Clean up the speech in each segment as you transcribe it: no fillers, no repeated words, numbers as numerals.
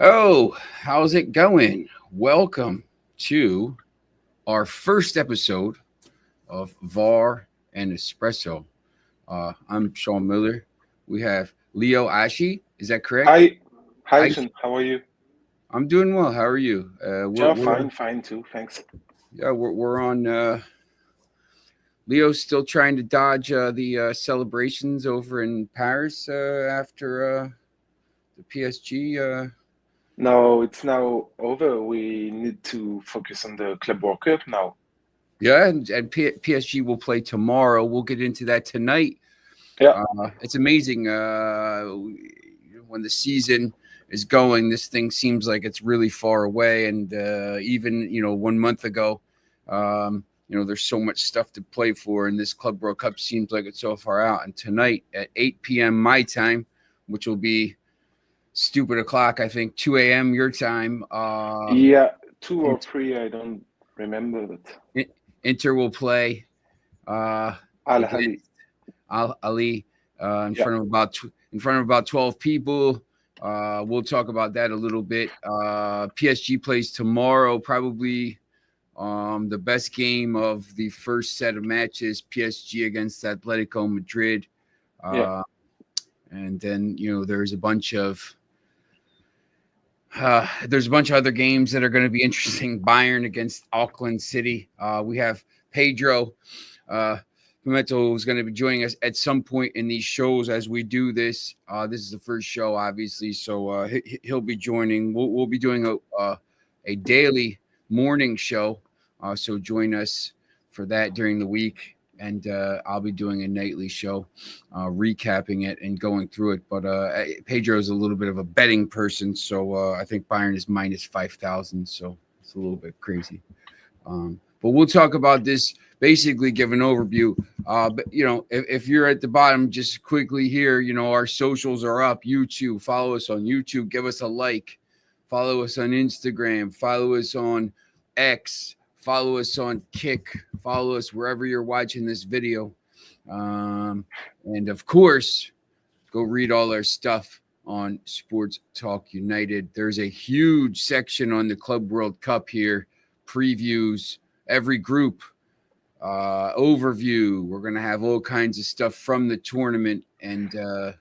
Oh, how's it going? Welcome to our first episode of VAR and Espresso. I'm Sean Miller. We have Leo Ashi. Is that correct? Hi, hi, I, Sean. How are you? I'm doing well. How are you? Yeah, fine too. Thanks. We're on. Leo's still trying to dodge the celebrations over in Paris after the PSG. No, it's now over. We need to focus on the Club World Cup now. Yeah, and PSG will play tomorrow. We'll get into that tonight. Yeah, It's amazing when the season is going. This thing seems like it's really far away, and even 1 month ago, there's so much stuff to play for, and this Club World Cup seems like it's so far out. And tonight at 8 p.m. my time, which will be stupid o'clock, I think 2 a.m. your time. yeah, two or three. I don't remember that. Inter will play Al against Hali. Al Ali Yeah, in front of about 12 people. We'll talk about that a little bit. PSG plays tomorrow, probably the best game of the first set of matches. PSG against Atletico Madrid, yeah, uh, and then there's a bunch of other games that are going to be interesting. Bayern against Auckland City. We have Pedro Pimento is going to be joining us at some point in these shows as we do this. This is the first show, obviously, so he'll be joining. We'll be doing a daily morning show, so join us for that during the week. And I'll be doing a nightly show, recapping it and going through it. But Pedro is a little bit of a betting person, so I think Bayern is minus 5,000, so it's a little bit crazy. But we'll talk about this. Basically, give an overview. But if you're at the bottom, just quickly here, our socials are up. YouTube, follow us on YouTube. Give us a like. Follow us on Instagram. Follow us on X. Follow us on Kick. Follow us wherever you're watching this video. And of course, go read all our stuff on Sports Talk United. There's a huge section on the Club World Cup here. Previews, every group, overview. We're going to have all kinds of stuff from the tournament and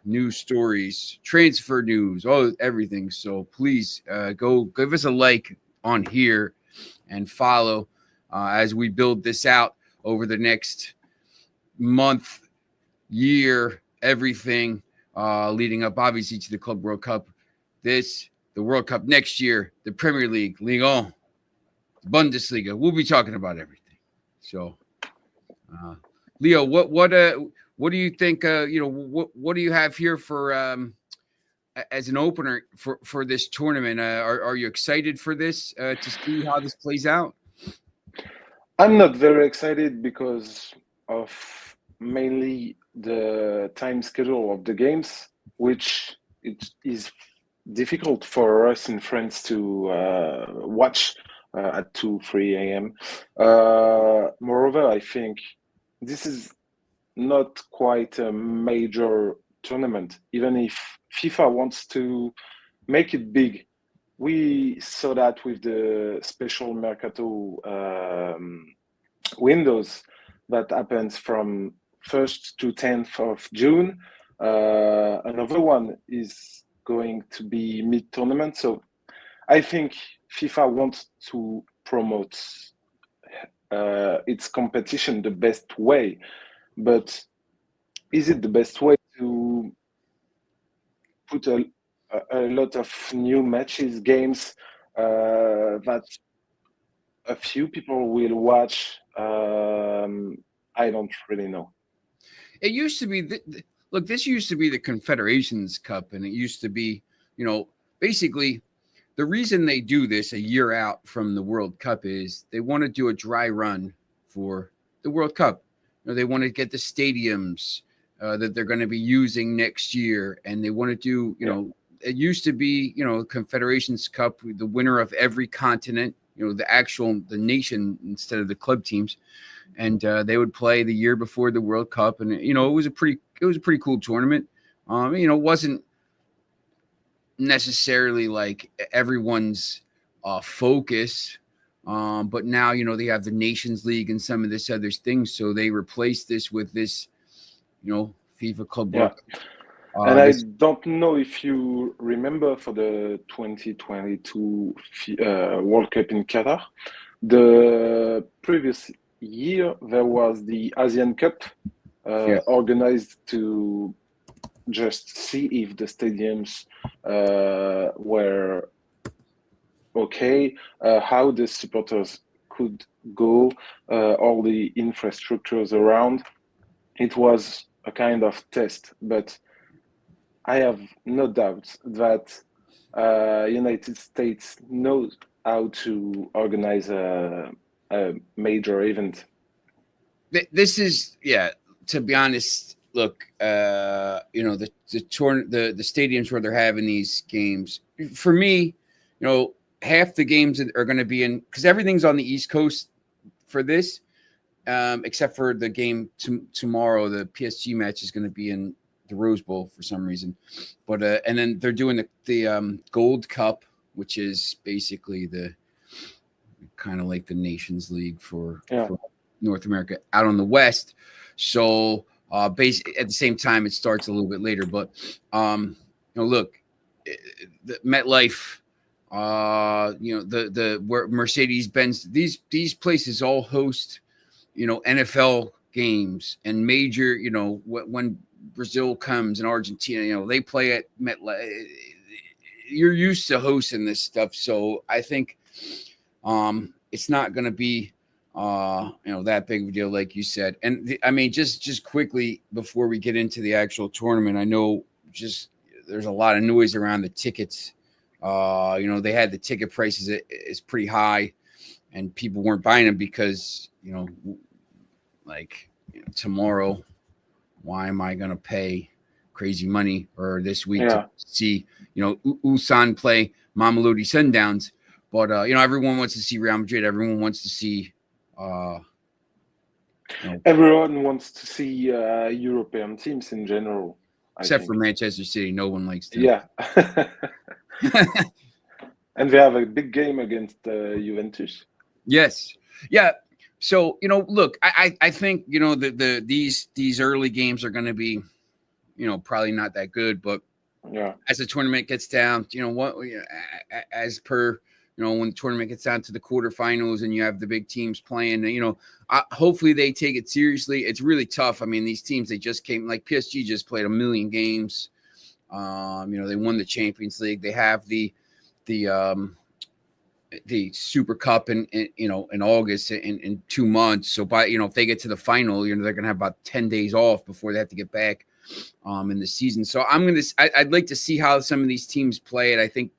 news stories, transfer news, everything. So please go give us a like on here and follow as we build this out over the next month, year, everything leading up, obviously, to the Club World Cup. The World Cup next year, the Premier League, Ligue 1, Bundesliga. We'll be talking about everything. So, Leo, what do you think? What do you have here for as an opener for this tournament? Are you excited for this to see how this plays out? I'm not very excited because of mainly the time schedule of the games, which it is difficult for us in France to watch at 2, 3 a.m. Moreover, I think this is not quite a major tournament, even if FIFA wants to make it big. We saw that with the special Mercato windows that happens from 1st to 10th of June. Another one is going to be mid-tournament. So I think FIFA wants to promote its competition the best way. But is it the best way to put a lot of new matches, games that a few people will watch? I don't really know. It used to be look. This used to be the Confederations Cup, and it used to be, basically the reason they do this a year out from the World Cup is they want to do a dry run for the World Cup. They want to get the stadiums that they're going to be using next year, and they want to do, it used to be, Confederations Cup, the winner of every continent, the nation instead of the club teams, and they would play the year before the World Cup, and it was a pretty cool tournament. It necessarily like everyone's focus. But now, they have the Nations League and some of this other things. So they replaced this with this, FIFA Club Yeah. World Cup. And I don't know if you remember for the 2022 World Cup in Qatar, the previous year there was the Asian Cup organized to just see if the stadiums were okay, how the supporters could go, all the infrastructures around. It was a kind of test, but I have no doubt that United States knows how to organize a major event. This is, to be honest, look, the stadiums where they're having these games, for me, half the games are going to be in, because everything's on the East Coast for this, except for the game tomorrow. The PSG match is going to be in the Rose Bowl for some reason, but and then they're doing the Gold Cup, which is basically the kind of like the Nations League for North America out on the West. So basically at the same time, it starts a little bit later, but look, the MetLife, the where Mercedes-Benz, these places all host, NFL games and major, when Brazil comes and Argentina, they play at MetLife. You're used to hosting this stuff, so I think it's not going to be that big of a deal, like you said. And just quickly before we get into the actual tournament, I know there's a lot of noise around the tickets. They had the ticket prices is pretty high, and people weren't buying them because tomorrow, why am I going to pay crazy money or this week to see Ulsan play Mamelodi Sundowns? But everyone wants to see Real Madrid. Everyone wants to see. Everyone wants to see European teams in general, except for Manchester City. No one likes them. Yeah. And they have a big game against Juventus. Yes. Yeah. So look, I think these early games are going to be probably not that good, but as the tournament gets down, as per when the tournament gets down to the quarterfinals and you have the big teams playing, hopefully they take it seriously. It's really tough. I mean, these teams, they just came, like PSG just played 1 million games. They won the Champions League. They have the Super Cup in August in 2 months. So if they get to the final, they're going to have about 10 days off before they have to get back in the season. So I'd like to see how some of these teams play it. I think,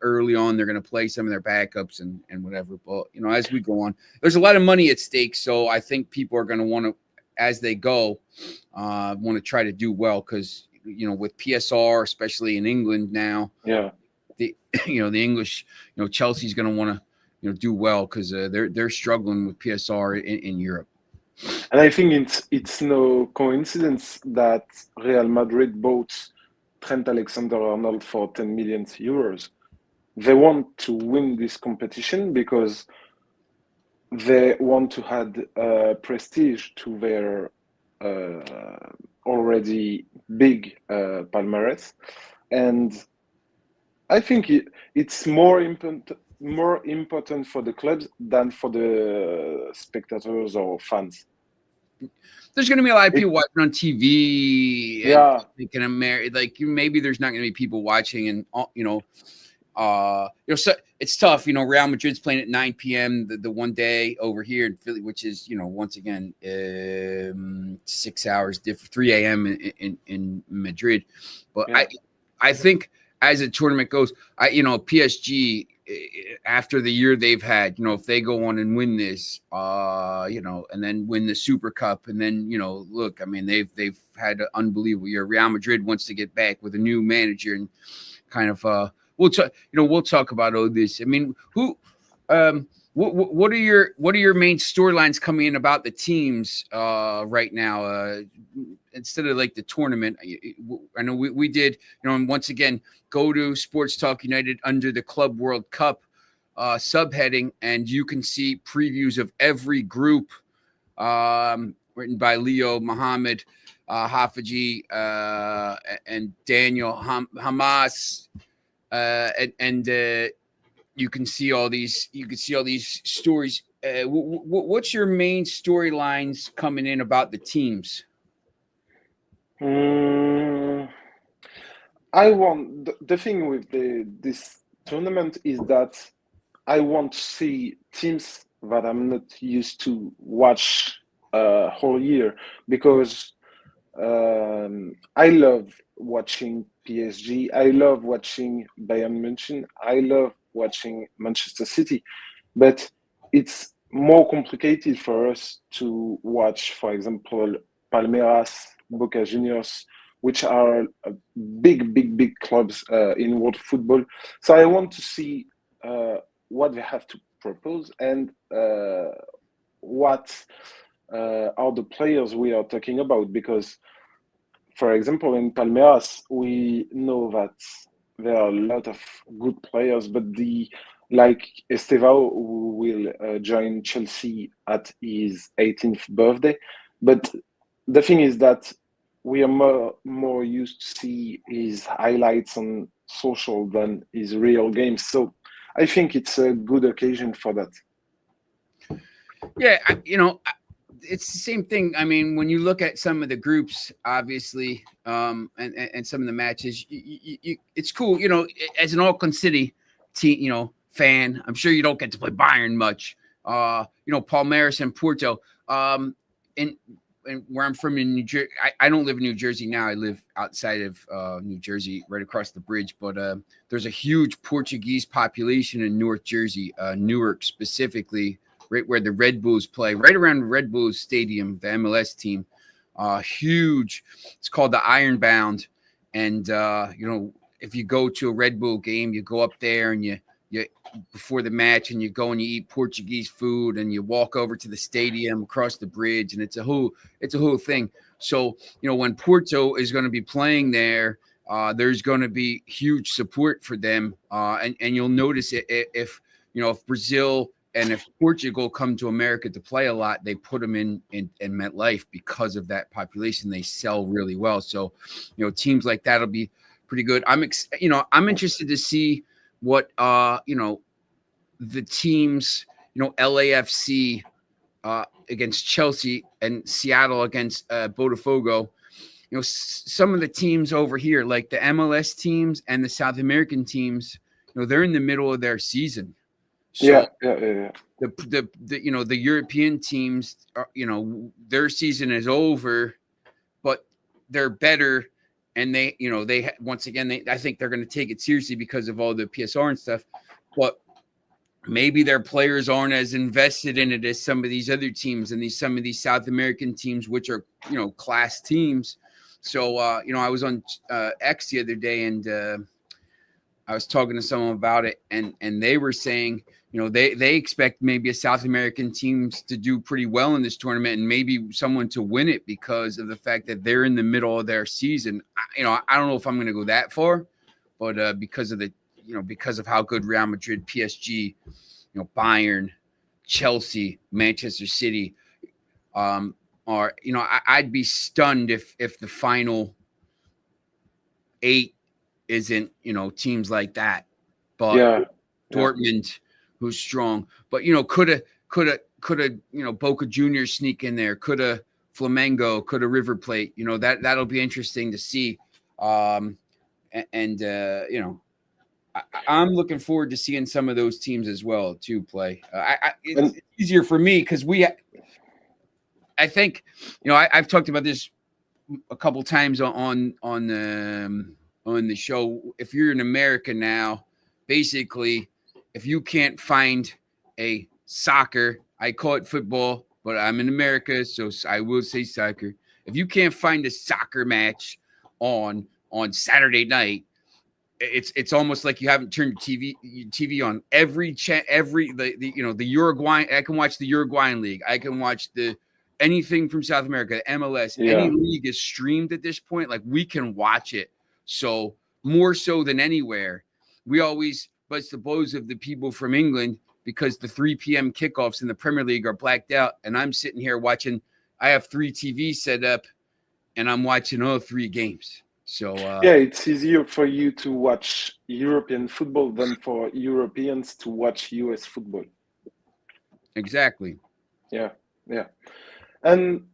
early on they're going to play some of their backups and whatever. But, as we go on, there's a lot of money at stake. So I think people are going to want to, as they go, want to try to do well because, with PSR, especially in England now, the English, Chelsea's going to want to, do well because they're struggling with PSR in Europe. And I think it's no coincidence that Real Madrid bought Trent Alexander-Arnold for 10 million euros. They want to win this competition because they want to add prestige to their already big palmarès. And I think it's more important for the clubs than for the spectators or fans. There's going to be a lot of people watching on TV. Yeah. Maybe there's not going to be people watching, and so it's tough. Real Madrid's playing at 9 p.m. the one day over here in Philly, which is once again 6 hours different, 3 a.m. in Madrid. But I think as the tournament goes, PSG, after the year they've had, if they go on and win this, and then win the Super Cup, and then, look, I mean, they've had an unbelievable year. Real Madrid wants to get back with a new manager and kind of, we'll talk about all this. I mean, What are your main storylines coming in about the teams right now? Instead of like the tournament, I know we did, and once again, go to Sports Talk United under the Club World Cup subheading, and you can see previews of every group written by Leo, Muhammad, Hafaji, and Daniel Hamas, and you can see all these. You can see all these stories. What's your main storylines coming in about the teams? I want the thing with this tournament is that I want to see teams that I'm not used to watch whole year because I love watching PSG. I love watching Bayern München. I love watching Manchester City, but it's more complicated for us to watch, for example, Palmeiras, Boca Juniors, which are big clubs in world football. So I want to see what they have to propose and what are the players we are talking about. Because, for example, in Palmeiras, we know that there are a lot of good players, but like Estevao, who will join Chelsea at his 18th birthday. But the thing is that we are more used to see his highlights on social than his real games. So I think it's a good occasion for that. Yeah, it's the same thing. I mean, when you look at some of the groups, obviously, and some of the matches, it's cool. As an Auckland City team, fan, I'm sure you don't get to play Bayern much. Palmeiras and Porto. And where I'm from in New Jersey, I don't live in New Jersey now. I live outside of New Jersey, right across the bridge. But there's a huge Portuguese population in North Jersey, Newark specifically, right where the Red Bulls play, right around Red Bulls Stadium, the MLS team. Huge. It's called the Ironbound. And, if you go to a Red Bull game, you go up there and you before the match and you go and you eat Portuguese food and you walk over to the stadium across the bridge, and it's a whole thing. So, when Porto is going to be playing there, there's going to be huge support for them. And you'll notice it if Brazil and if Portugal come to America to play a lot, they put them in MetLife because of that population. They sell really well. So, teams like that'll be pretty good. I'm interested to see what the teams, LAFC against Chelsea and Seattle against Botafogo. Some of the teams over here, like the MLS teams and the South American teams, they're in the middle of their season. So yeah. The European teams are, their season is over, but they're better. And they once again, I think they're going to take it seriously because of all the PSR and stuff. But maybe their players aren't as invested in it as some of these other teams and some of these South American teams, which are, class teams. So, I was on X the other day and I was talking to someone about it, and they were saying, they expect maybe a South American teams to do pretty well in this tournament and maybe someone to win it because of the fact that they're in the middle of their season. I don't know if I'm going to go that far, but because of because of how good Real Madrid, PSG, Bayern, Chelsea, Manchester City are, I'd be stunned if the final 8 isn't, teams like that. But Dortmund, who's strong, but could a Boca Juniors sneak in there? Could a Flamengo? Could a River Plate? That'll be interesting to see. I'm looking forward to seeing some of those teams as well to play. It's easier for me because I think I've talked about this a couple times on the show. If you're in America now, basically, if you can't find a soccer, I call it football, but I'm in America, so I will say soccer. If you can't find a soccer match on Saturday night, it's almost like you haven't turned TV on. Every the Uruguay. I can watch the Uruguayan league. I can watch anything from South America, MLS. Any league is streamed at this point. Like, we can watch it. So more so than anywhere, we always bust the blows of the people from England because the 3 p.m. kickoffs in the Premier League are blacked out, and I'm sitting here watching. I have 3 TVs set up, and I'm watching all 3 games. So it's easier for you to watch European football than for Europeans to watch US football. Exactly. Yeah. And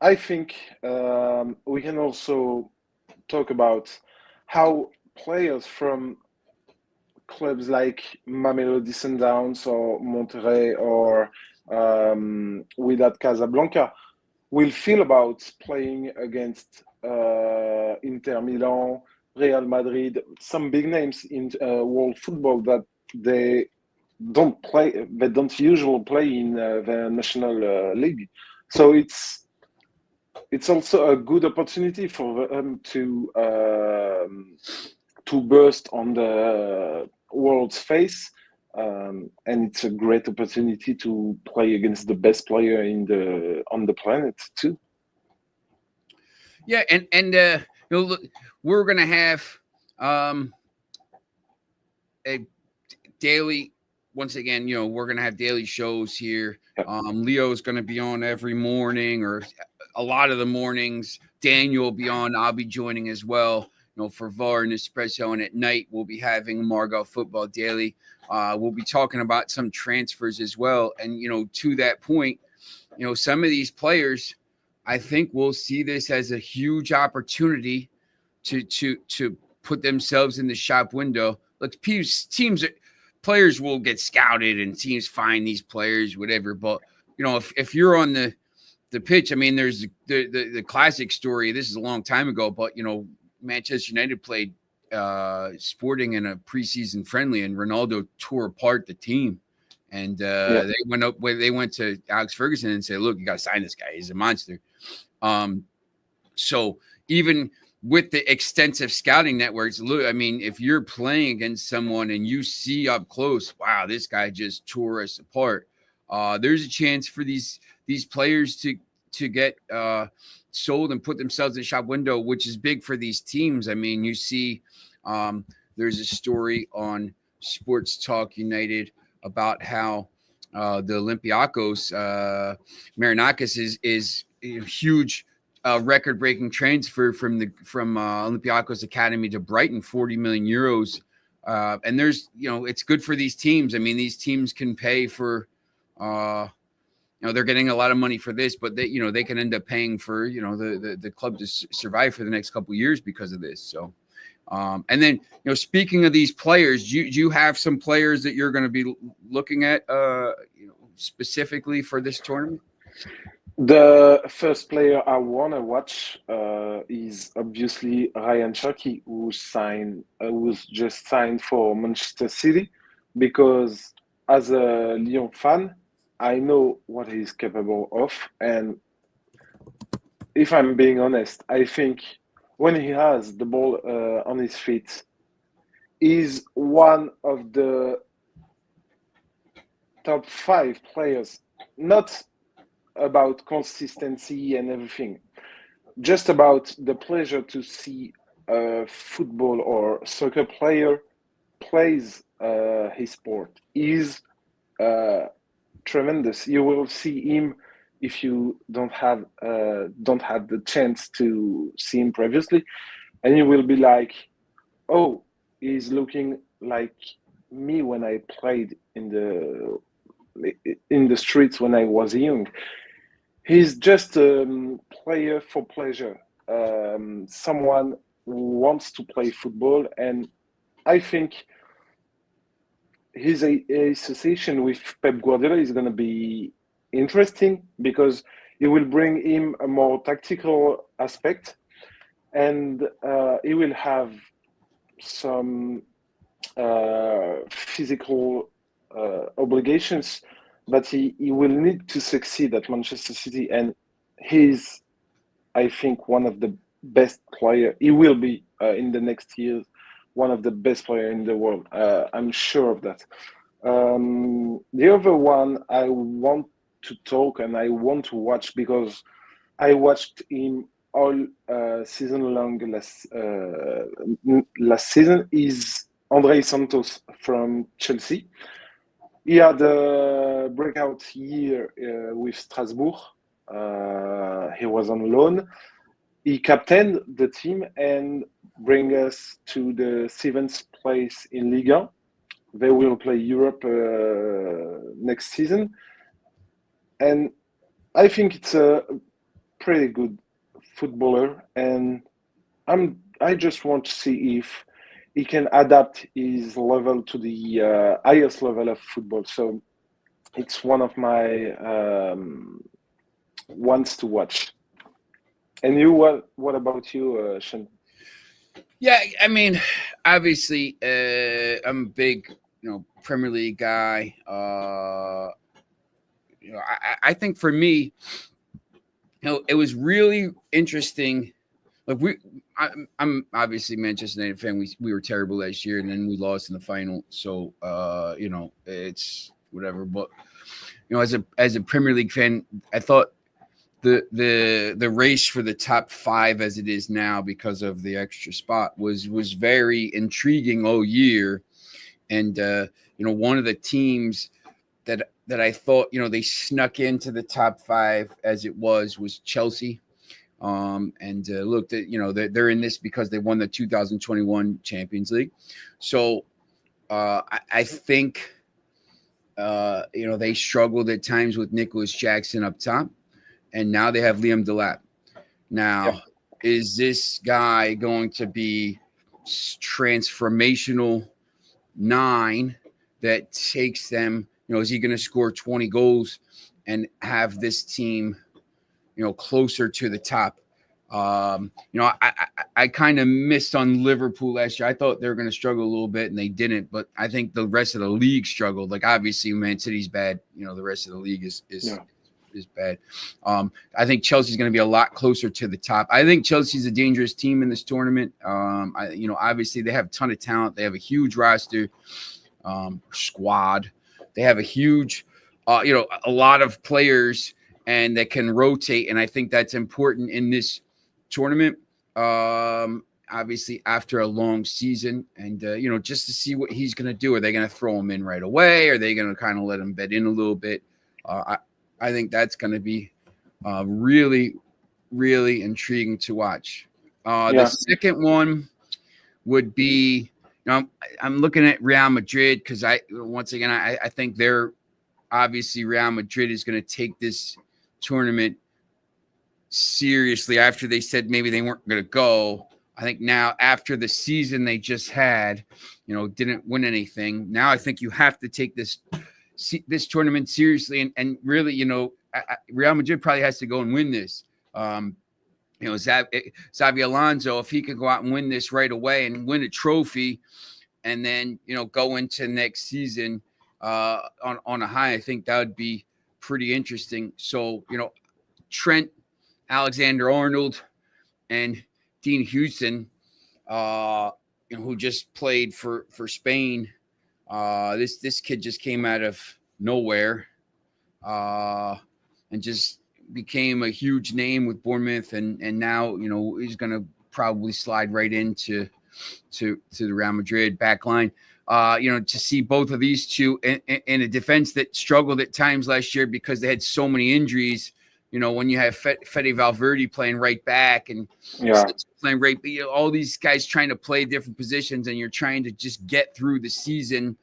I think we can also talk about how players from clubs like Mamelodi Sundowns or Monterrey or Wydad Casablanca will feel about playing against Inter Milan, Real Madrid, some big names in world football that they don't usually play in the national league. So it's also a good opportunity for them to burst on the world's face, and it's a great opportunity to play against the best player on the planet too. Yeah, and look, we're gonna have a daily. Once again, we're gonna have daily shows here. Yep. Leo's gonna be on every morning, or a lot of the mornings. Daniel will be on. I'll be joining as well. For VAR and Espresso, and at night we'll be having Margot Football Daily. We'll be talking about some transfers as well. And to that point, some of these players, I think we'll see this as a huge opportunity to put themselves in the shop window. Look, players will get scouted and teams find these players, whatever. But if you're on the pitch, I mean, there's the classic story. This is a long time ago, but Manchester United played Sporting in a preseason friendly, and Ronaldo tore apart the team. And they went to Alex Ferguson and said, "Look, you got to sign this guy. He's a monster." So even with the extensive scouting networks, look, I mean, if you're playing against someone and you see up close, wow, this guy just tore us apart. There's a chance for these players to get sold and put themselves in the shop window, which is big for these teams. I mean, you see, there's a story on Sports Talk United about how the Olympiacos, Marinakis is a huge record-breaking transfer from Olympiacos Academy to Brighton, 40 million euros. And there's, it's good for these teams. I mean, these teams can pay for, they're getting a lot of money for this, but they can end up paying for, the club to survive for the next couple of years because of this. So, and then, speaking of these players, do you have some players that you're going to be looking at, specifically for this tournament? The first player I want to watch is obviously Ryan Cherki, who's just signed for Manchester City, because as a Lyon fan, I know what he's capable of. And if I'm being honest, I think when he has the ball on his feet, he's one of the top 5 players, not about consistency and everything, just about the pleasure to see a football or soccer player plays his sport is tremendous. You will see him, if you don't have the chance to see him previously, and you will be like, oh, he's looking like me when I played in the streets when I was young. He's just a player for pleasure, someone who wants to play football, and I think his association with Pep Guardiola is going to be interesting, because it will bring him a more tactical aspect, and he will have some physical obligations that he will need to succeed at Manchester City. And he's, I think, one of the best players. He will be in the next years one of the best players in the world. I'm sure of that. The other one I want to talk and I want to watch because I watched him all season long last season is Andre Santos from Chelsea. He had a breakout year with Strasbourg. He was on loan. He captained the team and bring us to the seventh place in Liga. They will play Europe next season, and I think it's a pretty good footballer. And I just want to see if he can adapt his level to the highest level of football. So it's one of my ones to watch. And you, what about you, Sean? Yeah, I mean, obviously, I'm a big, Premier League guy. I think for me, it was really interesting. Like I'm obviously Manchester United fan. We were terrible last year, and then we lost in the final. So it's whatever. But as a Premier League fan, I thought the race for the top 5 as it is now because of the extra spot was very intriguing all year. And one of the teams that I thought they snuck into the top 5 as it was Chelsea. And looked at they're in this because they won the 2021 Champions League. So I think they struggled at times with Nicholas Jackson up top. And now they have Liam Delap. Now, is this guy going to be transformational 9 that takes them? Is he going to score 20 goals and have this team, closer to the top? I kind of missed on Liverpool last year. I thought they were going to struggle a little bit, and they didn't. But I think the rest of the league struggled. Like obviously, Man City's bad. The rest of the league is bad. I think Chelsea's going to be a lot closer to the top. I think Chelsea's a dangerous team in this tournament. Obviously they have a ton of talent. They have a huge roster, squad. They have a huge, a lot of players and that can rotate. And I think that's important in this tournament. Obviously after a long season and, just to see what he's going to do. Are they going to throw him in right away? Are they going to kind of let him bed in a little bit? I think that's going to be really, really intriguing to watch. The second one would be, I'm looking at Real Madrid because I think they're obviously Real Madrid is going to take this tournament seriously after they said maybe they weren't going to go. I think now after the season they just had, didn't win anything. Now I think you have to take this tournament seriously and really, Real Madrid probably has to go and win this. Xabi Alonso, if he could go out and win this right away and win a trophy and then, go into next season on a high, I think that would be pretty interesting. So, Trent Alexander-Arnold and Dean Houston, who just played for Spain. This kid just came out of nowhere and just became a huge name with Bournemouth, and now he's going to probably slide right into the Real Madrid back line. To see both of these two in a defense that struggled at times last year because they had so many injuries. When you have Fede Valverde playing right back and playing right, all these guys trying to play different positions, and you're trying to just get through the season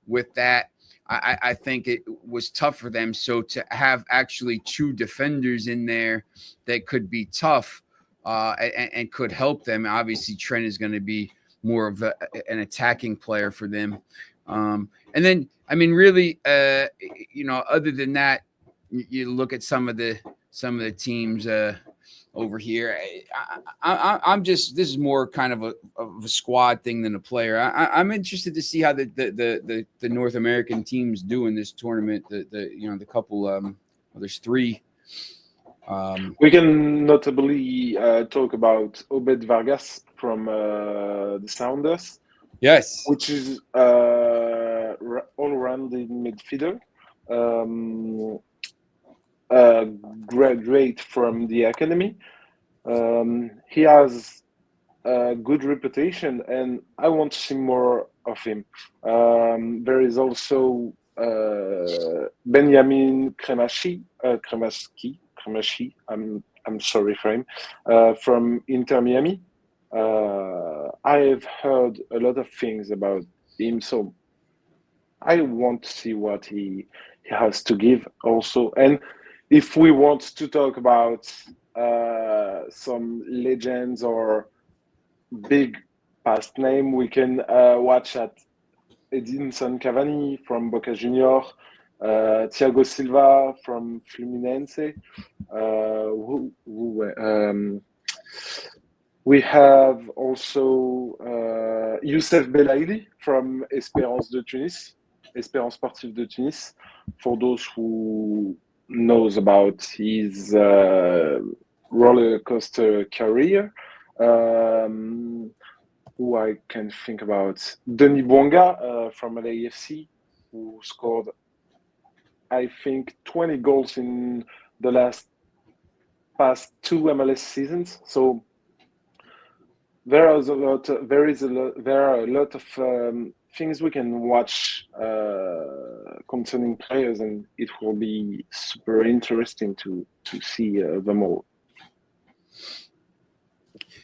with that. I think it was tough for them. So to have actually 2 defenders in there that could be tough and could help them. Obviously, Trent is going to be more of an attacking player for them. And then, really, other than that, you look at some of the teams over here. I'm just, this is more kind of a squad thing than a player. I'm interested to see how the North American teams do in this tournament. The couple there's 3. We can notably talk about Obed Vargas from the Sounders, Yes. which is all-rounded midfielder. Um, Graduate from the academy. He has a good reputation, and I want to see more of him. There is also Benjamin Kremashi. I'm sorry for him, from Inter Miami. I've heard a lot of things about him, so I want to see what he has to give also. And if we want to talk about some legends or big past name, we can watch at Edinson Cavani from Boca Junior, Thiago Silva from Fluminense. We have also Youssef Belaïli from Espérance Sportive de Tunis. For those who knows about his roller coaster career, who I can think about, Denis Bouanga from LAFC, who scored, I think, 20 goals in the past two MLS seasons. So there are a lot of things we can watch concerning players, and it will be super interesting to see them all.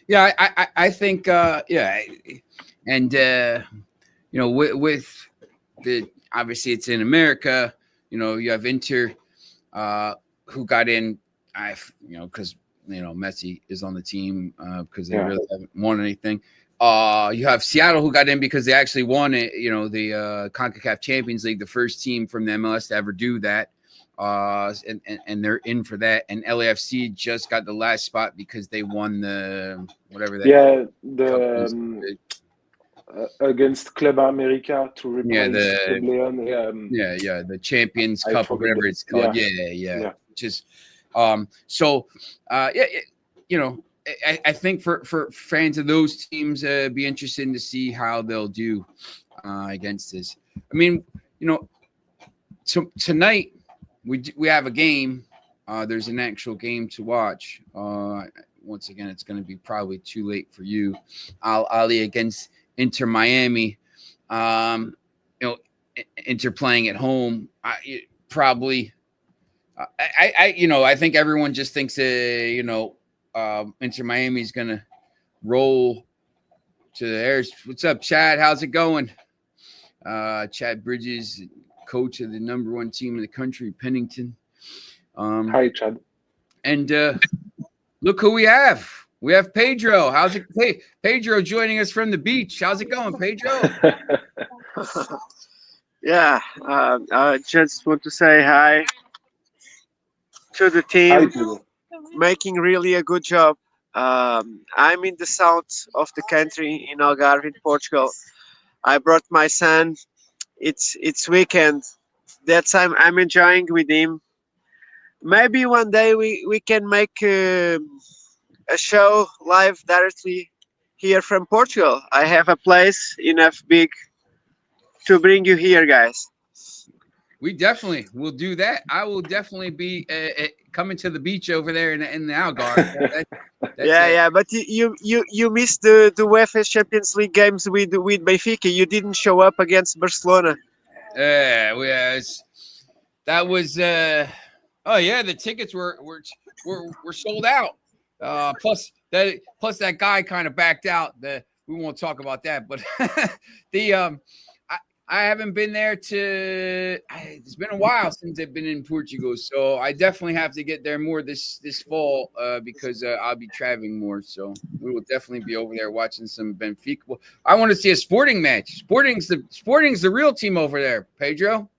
Yeah, I think yeah, and with the obviously it's in America. You have Inter, who got in, because Messi is on the team because they really haven't won anything. You have Seattle, who got in because they actually won it. The CONCACAF Champions League, the first team from the MLS to ever do that. And they're in for that. And LAFC just got the last spot because they won the whatever that. Yeah, against Club America to replace Club Leon. Yeah, the Champions Cup or whatever it's called. Yeah. Just I think for fans of those teams, be interesting to see how they'll do against this. I mean, so tonight we have a game. There's an actual game to watch. Once again, it's going to be probably too late for you. Al Ali against Inter Miami. Inter playing at home. Probably. I think everyone just thinks Inter Miami is going to roll to the air. What's up, Chad? How's it going? Chad Bridges, coach of the number one team in the country, Pennington. Hi, Chad. And look who we have. We have Pedro. How's it? Hey, Pedro joining us from the beach. How's it going, Pedro? Yeah, I just want to say hi to the team, making really a good job. I'm in the south of the country, in Algarve, in Portugal. I brought my son. It's weekend. That's I'm enjoying with him. Maybe one day we can make a show live directly here from Portugal. I have a place enough big to bring you here, guys. We definitely will do that. I will definitely be coming to the beach over there in the Algarve. Yeah. But you missed the UEFA Champions League games with Benfica. You didn't show up against Barcelona. That was. Oh yeah, the tickets were sold out. Plus that guy kind of backed out. We won't talk about that, but I haven't been there it's been a while since I've been in Portugal, so I definitely have to get there more this fall because I'll be traveling more. So we will definitely be over there watching some Benfica. Well, I want to see a sporting match. Sporting's the real team over there, Pedro.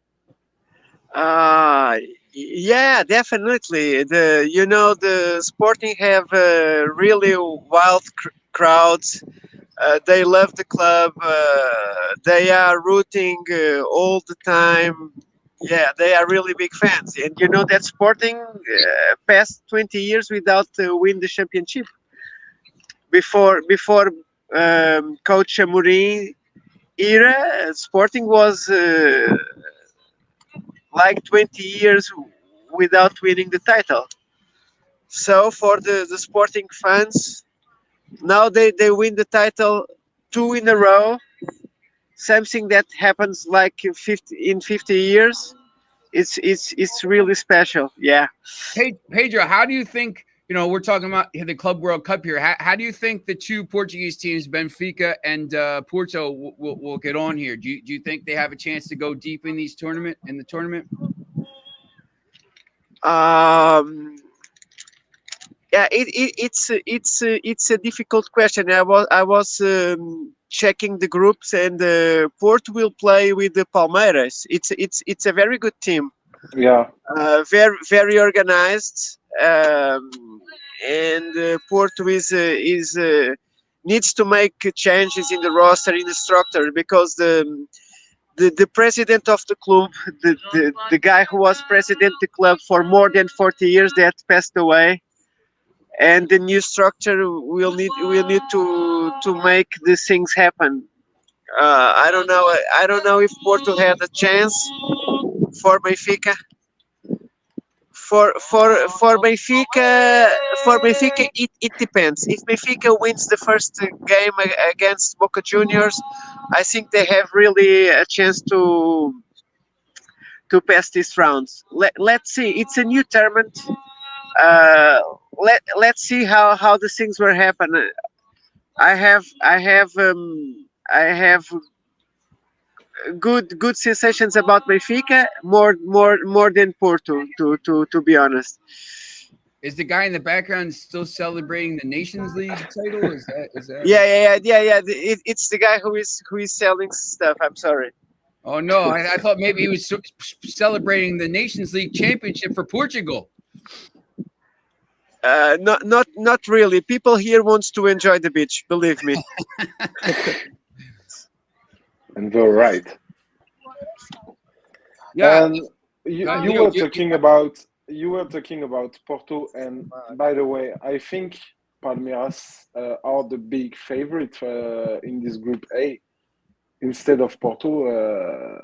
Yeah, definitely. The Sporting have really wild crowds. They love the club. They are rooting all the time. Yeah, they are really big fans. And that Sporting past 20 years without win the championship. before Coach Amorim era, Sporting was like 20 years without winning the title. So for the Sporting fans, now they win the title two in a row. Something that happens like in 50 years. It's really special. Yeah. Hey, Pedro, how do you think, we're talking about the Club World Cup here. How do you think the two Portuguese teams, Benfica and Porto, will get on here? Do you think they have a chance to go deep in the tournament? Um, yeah, it's a difficult question. I was checking the groups, and Porto will play with the Palmeiras. It's a very good team. Yeah, Very organized, and Porto is needs to make changes in the roster, in the structure, because the president of the club, the guy who was president of the club for more than 40 years, that passed away, and the new structure will need to make these things happen. I don't know if Porto had a chance for Benfica. For Benfica, it depends. If Benfica wins the first game against Boca Juniors, I think they have really a chance to pass this round. Let's see. It's a new tournament. Uh, let's see how the things will happen. I have good sensations about Benfica, more than Porto, to be honest. Is the guy in the background still celebrating the Nations League title? Is that Yeah, what's... yeah, yeah, yeah, yeah. It's the guy who is selling stuff. I'm sorry. Oh no, I thought maybe he was celebrating the Nations League championship for Portugal. Not really. People here wants to enjoy the beach. Believe me. and they're right. Yeah, And you were talking about Porto, and by the way, I think Palmeiras are the big favorite in this Group A instead of Porto,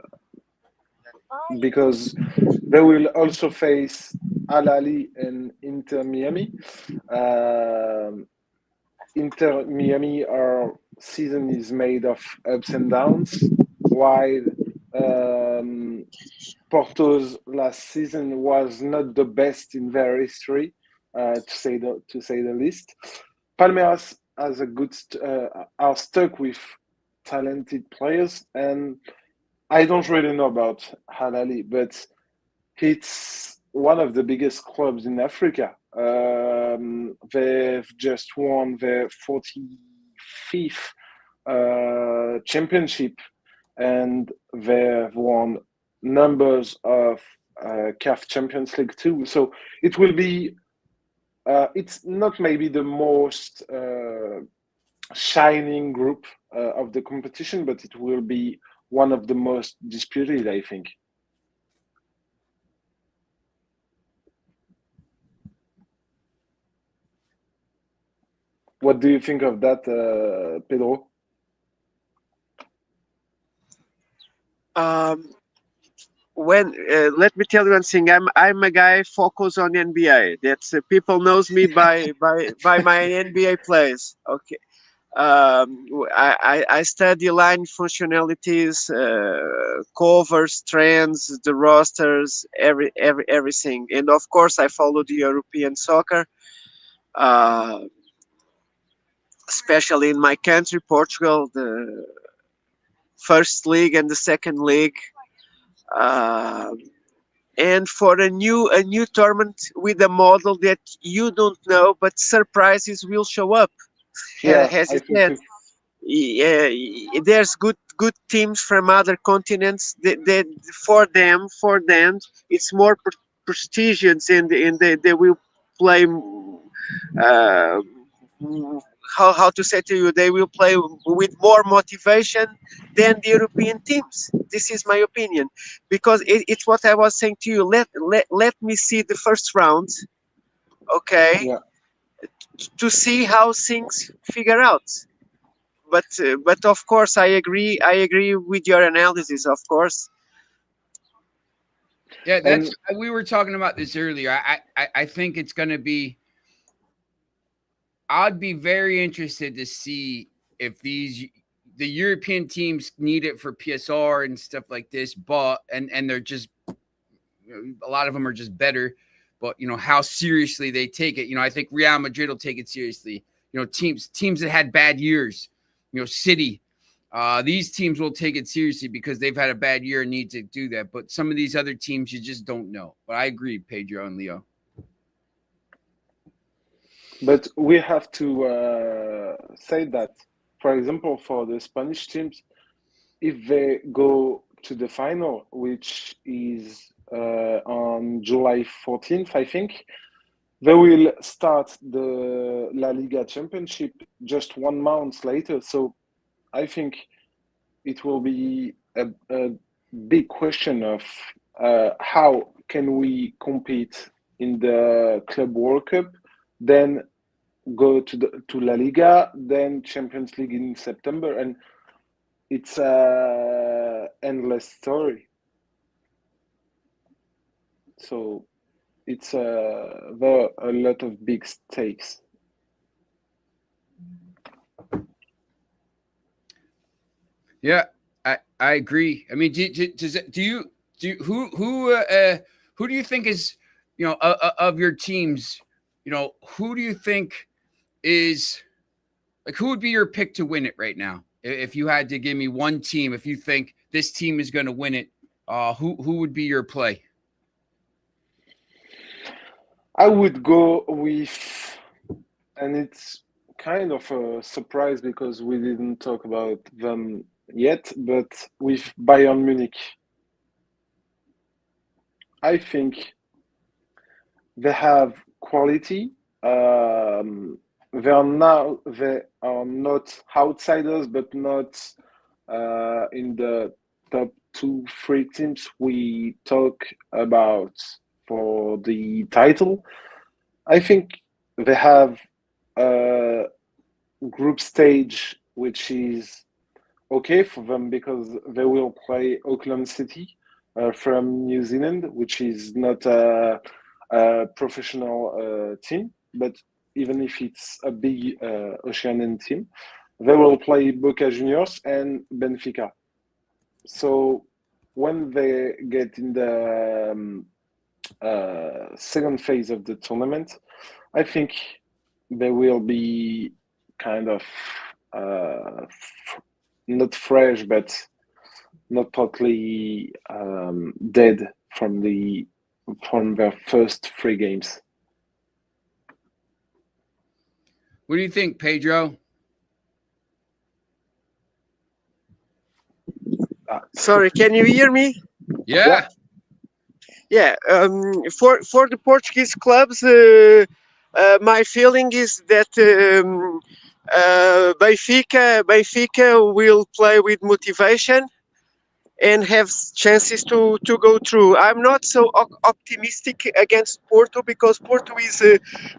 because they will also face Al Ahly and Inter Miami. Um Inter Miami, our season is made of ups and downs, while um, Porto's last season was not the best in their history, to say the least. Palmeiras has are stuck with talented players, and I don't really know about Halali, but it's one of the biggest clubs in Africa. They've just won their 45th championship, and they've won numbers of CAF Champions League too. So it will be. It's not maybe the most shining group of the competition, but it will be one of the most disputed, I think. What do you think of that, Pedro? Um, when Let me tell you one thing. I'm a guy focused on NBA. That's people knows me by my NBA plays. Okay. I study line functionalities, covers, trends, the rosters, everything, and of course I follow the European soccer, uh, especially in my country, Portugal, the first league and the second league. Uh, and for a new tournament with a model that you don't know, but surprises will show up. Yeah, As I you think said, too. yeah, there's good teams from other continents that for them it's more prestigious, and they will play, uh, how to say to you, they will play with more motivation than the European teams. This is my opinion, because it's what I was saying to you. Let me see the first round, okay, Yeah, to see how things figure out. But of course, I agree. I agree with your analysis. Of course. Yeah, we were talking about this earlier. I think it's going to be. I'd be very interested to see if the European teams need it for PSR and stuff like this, but and they're just a lot of them are just better, but how seriously they take it. I think Real Madrid will take it seriously. Teams that had bad years, City. These teams will take it seriously because they've had a bad year and need to do that. But some of these other teams, you just don't know. But I agree, Pedro and Leo. But we have to say that, for example, for the Spanish teams, if they go to the final, which is on July 14th, I think, they will start the La Liga Championship just 1 month later. So I think it will be a big question of how can we compete in the Club World Cup, then go to La Liga, then Champions League in September, and it's a endless story. So it's there are a lot of big stakes. Yeah, I agree. I mean, do you who do you think is of your teams? Who do you think is like who would be your pick to win it right now? If you had to give me one team, if you think this team is going to win it, who would be your play? I would go with, and it's kind of a surprise because we didn't talk about them yet, but with Bayern Munich. I think they have quality. They are not outsiders, but not in the top 2-3 teams we talk about for the title. I think they have a group stage which is okay for them because they will play Auckland City from New Zealand, which is not a professional team, but even if it's a big Oceanian team, they will play Boca Juniors and Benfica. So when they get in the second phase of the tournament, I think they will be kind of not fresh, but not totally dead from their first 3 games. What do you think, Pedro? Sorry, can you hear me? Yeah. Yeah. For the Portuguese clubs, my feeling is that Benfica will play with motivation and have chances to go through. I'm not so optimistic against Porto because Porto is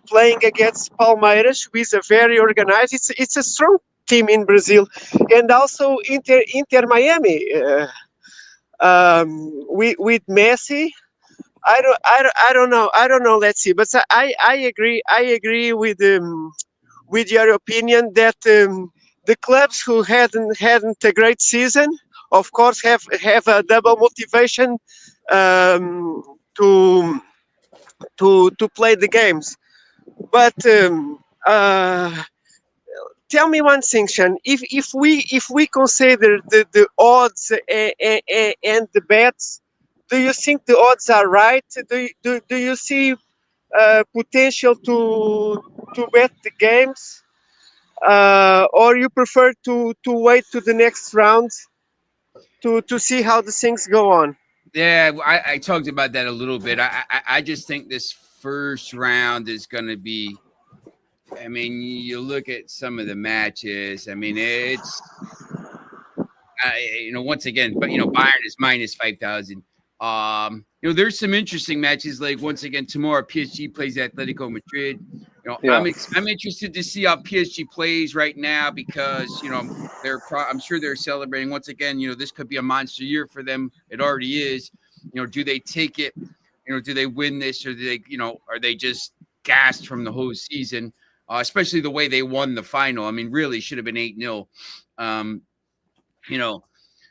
playing against Palmeiras, who is a very organized. It's a strong team in Brazil, and also Inter Miami with Messi. I don't know. Let's see, but I agree with your opinion that the clubs who hadn't a great season, of course, have a double motivation to play the games. But tell me one thing, Sean. If we consider the odds and the bets, do you think the odds are right? Do you see potential to bet the games? Or you prefer to wait to the next round to see how the things go on? Yeah, I talked about that a little bit. I just think this first round is going to be. I mean, you look at some of the matches. I mean, it's once again, but Bayern is minus 5,000. There's some interesting matches. Like once again, tomorrow PSG plays Atletico Madrid. Yeah. I'm interested to see how PSG plays right now because I'm sure they're celebrating once again. This could be a monster year for them. It already is. Do they take it? Do they win this, or do they? Are they just gassed from the whole season? Especially the way they won the final. I mean, really should have been 8-0.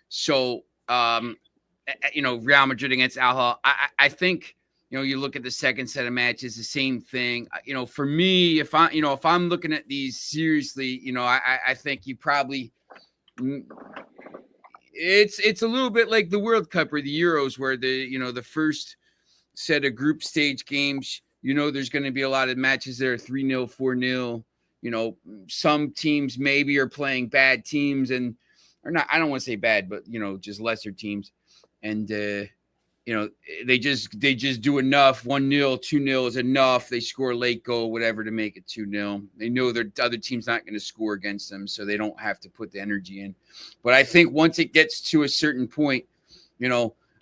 So Real Madrid against Al Hilal. I think you look at the second set of matches, the same thing. For me, if I'm looking at these seriously, I think you probably it's a little bit like the World Cup or the Euros, where the first set of group stage games, there's going to be a lot of matches that are 3-0, 4-0. Some teams maybe are playing bad teams or not. I don't want to say bad, but just lesser teams, and they just do enough. 1-0, 2-0 is enough. They score a late goal, whatever, to make it 2-0. They know their other team's not going to score against them, so they don't have to put the energy in. But I think once it gets to a certain point,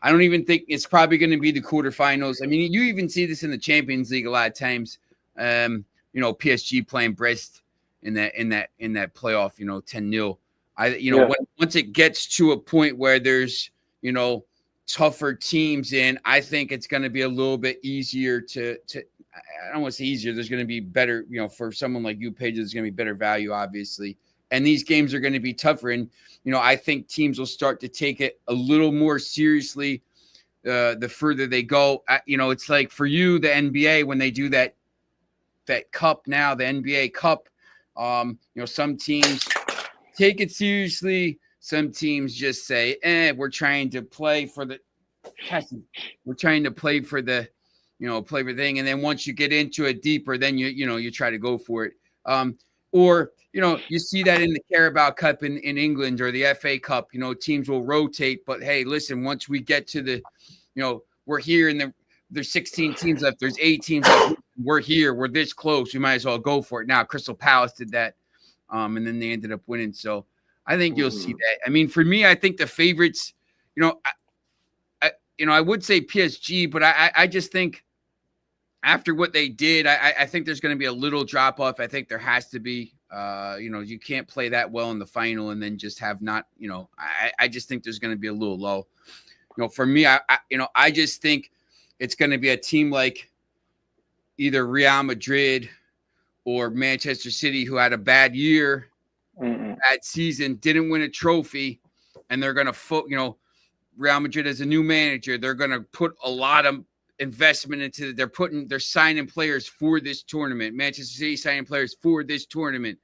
I don't even think it's probably going to be the quarterfinals. I mean, you even see this in the Champions League a lot of times. PSG playing Brest in that playoff, 10-0. Once it gets to a point where there's, tougher teams in, I think it's going to be a little bit easier to I don't want to say easier. There's going to be better, for someone like you, Paige, there's going to be better value, obviously. And these games are going to be tougher. And, I think teams will start to take it a little more seriously the further they go. It's like for you, the NBA, when they do that cup now, the NBA Cup, some teams take it seriously. Some teams just say, we're trying to play for the play for thing. And then once you get into it deeper, then you try to go for it. Or you see that in the Carabao Cup in England or the FA Cup, teams will rotate. But hey, listen, once we get to the, we're here and there's 16 teams left. There's 8 teams left. We're here. We're this close. We might as well go for it. Now, Crystal Palace did that, and then they ended up winning. So I think you'll see that. I mean, for me, I think the favorites, I would say PSG, but I just think after what they did, I think there's going to be a little drop off. I think there has to be. You can't play that well in the final and then just have not. I just think there's going to be a little low. For me, I just think it's going to be a team like either Real Madrid or Manchester City, who had a bad year, bad season, didn't win a trophy, and they're going to Real Madrid as a new manager, they're going to put a lot of investment into it. They're signing players for this tournament. Manchester City signing players for this tournament.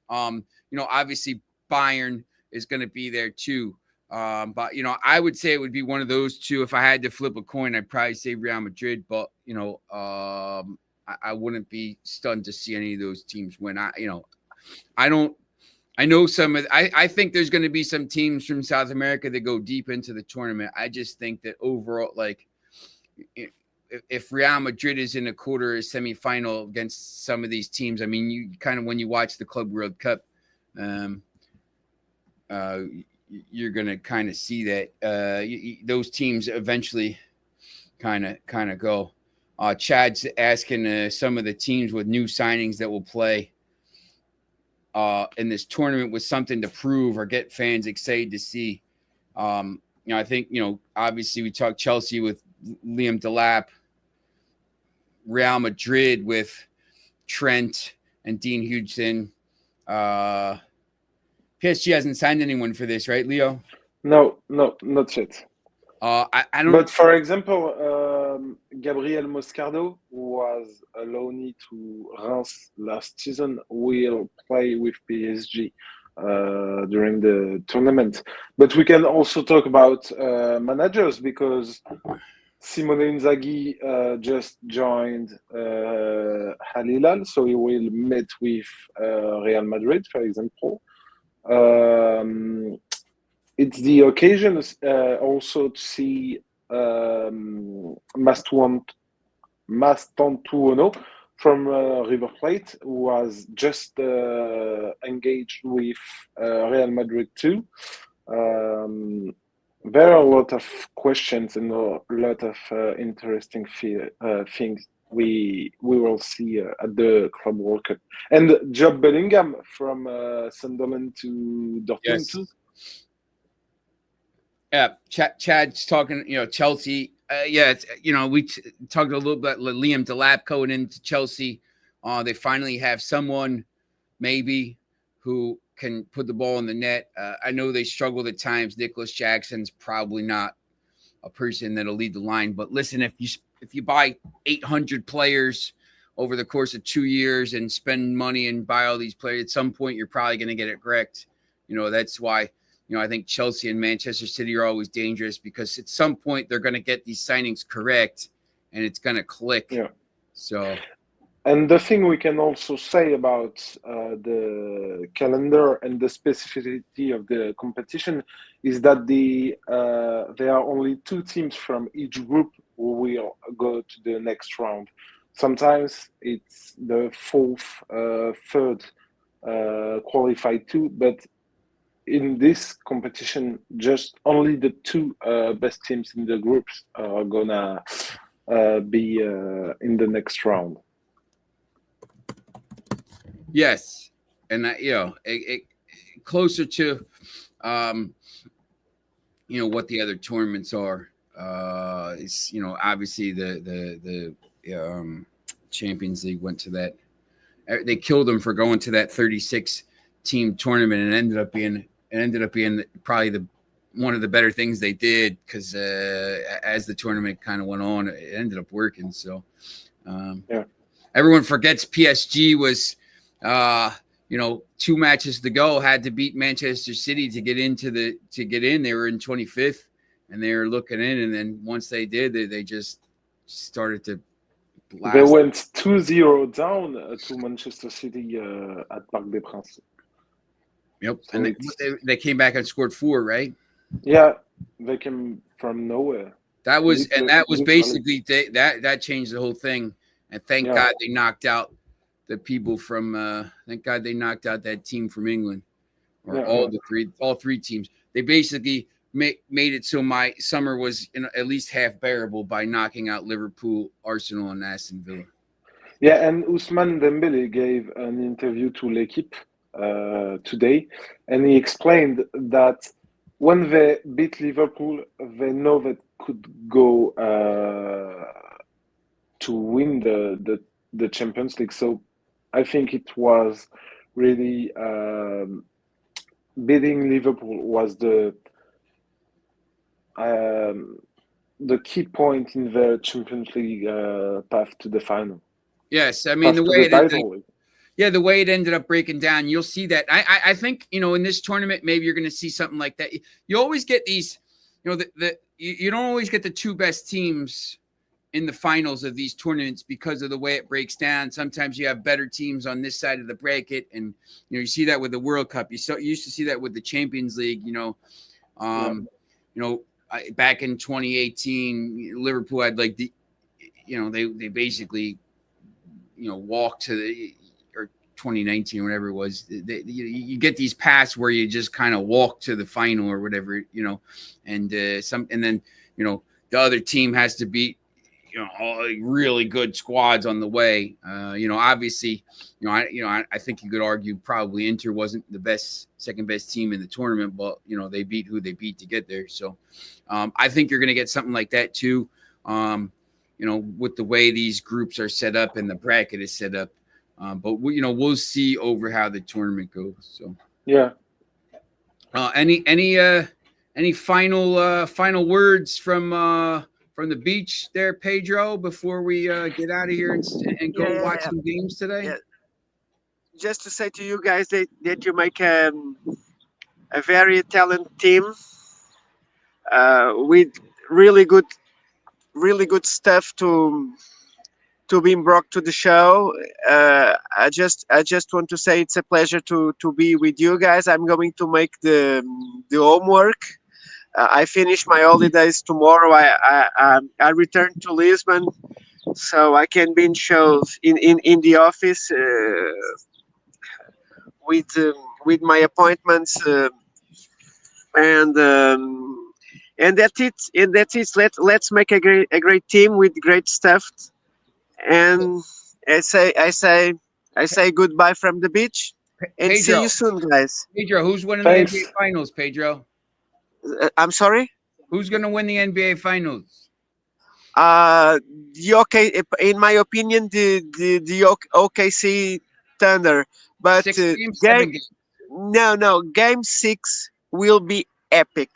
Obviously Bayern is going to be there too. But I would say it would be one of those two. If I had to flip a coin, I'd probably say Real Madrid, but I wouldn't be stunned to see any of those teams win. I think there's going to be some teams from South America that go deep into the tournament. I just think that overall, like, if Real Madrid is in a quarter or semifinal against some of these teams, I mean, you kind of, when you watch the Club World Cup, you're going to kind of see that those teams eventually kind of go. Chad's asking some of the teams with new signings that will play in this tournament with something to prove or get fans excited to see. I think, obviously we talked Chelsea with Liam Delap, Real Madrid with Trent and Dean Hughes. PSG hasn't signed anyone for this, right, Leo? No, not yet. I don't. But for example, Gabriel Moscardo, who was a loanee to Reims last season, will play with PSG during the tournament. But we can also talk about managers, because Simone Inzaghi just joined Al Hilal, so he will meet with Real Madrid, for example. It's the occasion also to see Mastantuono from River Plate, who was just engaged with Real Madrid too. There are a lot of questions and a lot of interesting things we will see at the Club World Cup. And Job Bellingham from Sunderland to Dortmund too. Yeah, Chad's talking. Chelsea. It's, we talked a little bit about Liam Delap going into Chelsea. They finally have someone maybe who can put the ball in the net. I know they struggled at times. Nicholas Jackson's probably not a person that'll lead the line. But listen, if you buy 800 players over the course of 2 years and spend money and buy all these players, at some point you're probably going to get it correct. That's why. I think Chelsea and Manchester City are always dangerous because at some point they're going to get these signings correct and it's going to click. Yeah. So. And the thing we can also say about the calendar and the specificity of the competition is that there are only 2 teams from each group who will go to the next round. Sometimes it's the 4th, 3rd qualified 2, but in this competition, just only the 2 best teams in the groups are gonna be in the next round. Yes, and closer to, what the other tournaments are. Is obviously the Champions League went to that. They killed them for going to that 36 team tournament and ended up being probably one of the better things they did because as the tournament kind of went on, it ended up working. So everyone forgets PSG was 2 matches to go, had to beat Manchester City to get in. They were in 25th and they were looking in, and then once they did, they just started to blast. They went 2-0 down to Manchester City at Parc des Princes. Yep, so and they came back and scored 4, right? Yeah, they came from nowhere. That was basically that changed the whole thing. And thank God they knocked out the people from. Thank God they knocked out that team from England, or all three teams. They basically made it so my summer was at least half bearable by knocking out Liverpool, Arsenal, and Aston Villa. Yeah, and Ousmane Dembélé gave an interview to L'Équipe today, and he explained that when they beat Liverpool, they know that could go to win the Champions League. So I think it was really beating Liverpool was the key point in the Champions League path to the final. Yes, I mean the way it ended up breaking down, you'll see that. I think in this tournament maybe you're going to see something like that. You always get these, you don't always get the 2 best teams in the finals of these tournaments because of the way it breaks down. Sometimes you have better teams on this side of the bracket, and you see that with the World Cup. You used to see that with the Champions League. Back in 2018, Liverpool had like they basically walked to the, or 2019 or whatever it was. You get these paths where you just kind of walk to the final or whatever, and then the other team has to beat all really good squads on the way. Obviously, I think you could argue probably Inter wasn't the second best team in the tournament, but they beat who they beat to get there. So I think you're going to get something like that too. With the way these groups are set up and the bracket is set up. But we'll see over how the tournament goes. So yeah. Any final words from the beach there, Pedro, before we get out of here and go watch some games today? Yeah. Just to say to you guys that you make a very talented team with really good stuff to be brought to the show. I just want to say it's a pleasure to be with you guys. I'm going to make the homework. I finish my holidays tomorrow. I return to Lisbon, so I can be in shows in the office with my appointments, and that's it. And that's it. Let's make a great team with great stuff, And I say goodbye from the beach, and see you Pedro, soon, guys. Pedro, who's winning the NBA Thanks. Finals? Pedro, I'm sorry. who's going to win the NBA Finals? Uh, the OK, in my opinion, the OKC Thunder, but 6 games, game 7 games. no, game 6 will be epic.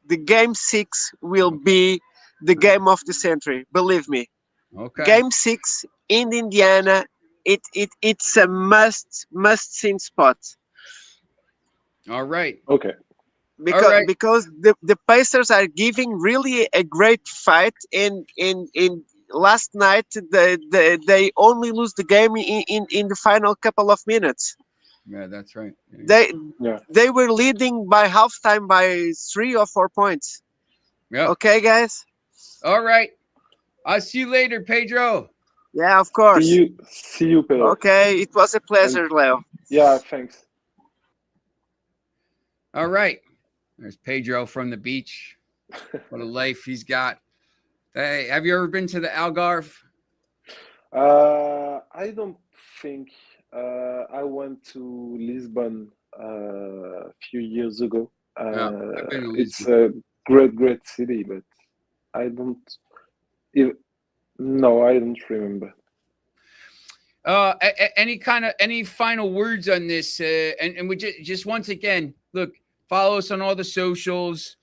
The game 6 will be the game of the century. Believe me. Okay. Game 6 in Indiana, it's a must see spot. All right. Okay. All because right. because the Pacers are giving really a great fight. In last night they only lose the game in the final couple of minutes. Yeah, that's right. Yeah. They Yeah. they were leading by halftime by 3 or 4 points. Yep. Okay, guys. All right. I'll see you later, Pedro. Yeah, of See course. you. See you, Pedro. Okay, it was a And pleasure, Leo. yeah, thanks. All right. There's Pedro from the beach. What a life he's got. Hey, have you ever been to the Algarve? I don't think I went to Lisbon a few years ago. No, I've been to It's Lisbon. a great city, but I don't. If, no, I don't remember. Any final words on this? And we just once again, look, follow us on all the socials,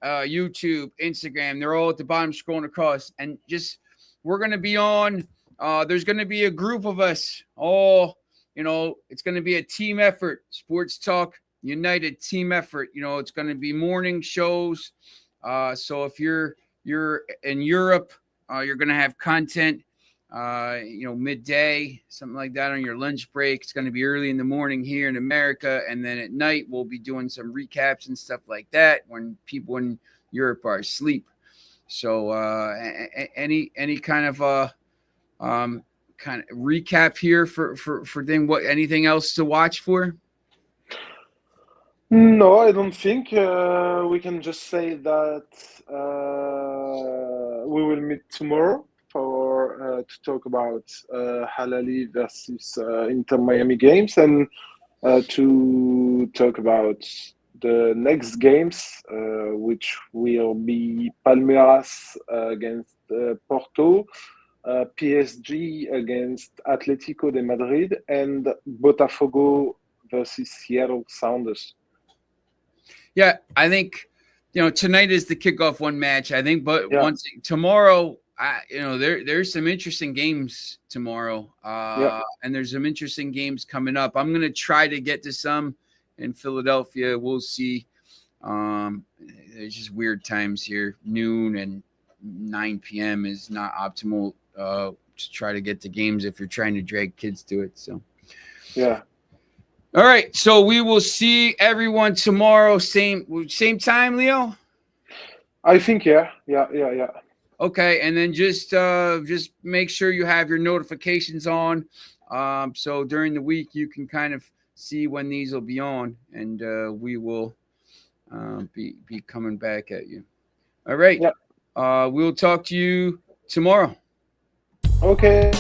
YouTube, Instagram. They're all at the bottom scrolling across. And just we're gonna be on. There's gonna be a group of us. All it's gonna be a team effort. Sports Talk United team effort. It's gonna be morning shows. So if you're in Europe, you're gonna have content. Midday, something like that on your lunch break. It's going to be early in the morning here in America, and then at night we'll be doing some recaps and stuff like that when people in Europe are asleep. So any kind of recap here for them. What anything else to watch for? No, I don't think. We can just say that we will meet tomorrow for to talk about Halali versus Inter Miami games, and to talk about the next games, which will be Palmeiras against Porto, PSG against Atlético de Madrid, and Botafogo versus Seattle Sounders. Yeah, I think tonight is the kickoff one match. I think, but Yeah. once tomorrow, there's some interesting games tomorrow, and there's some interesting games coming up. I'm gonna try to get to some in Philadelphia. We'll see. There's just weird times here. Noon and 9 p.m. is not optimal to try to get to games if you're trying to drag kids to it. So yeah. All right, so we will see everyone tomorrow, same time, Leo. I think yeah. Okay, and then just make sure you have your notifications on, so during the week you can kind of see when these will be on, and we will be coming back at you. All right, Yeah. we'll talk to you tomorrow. Okay.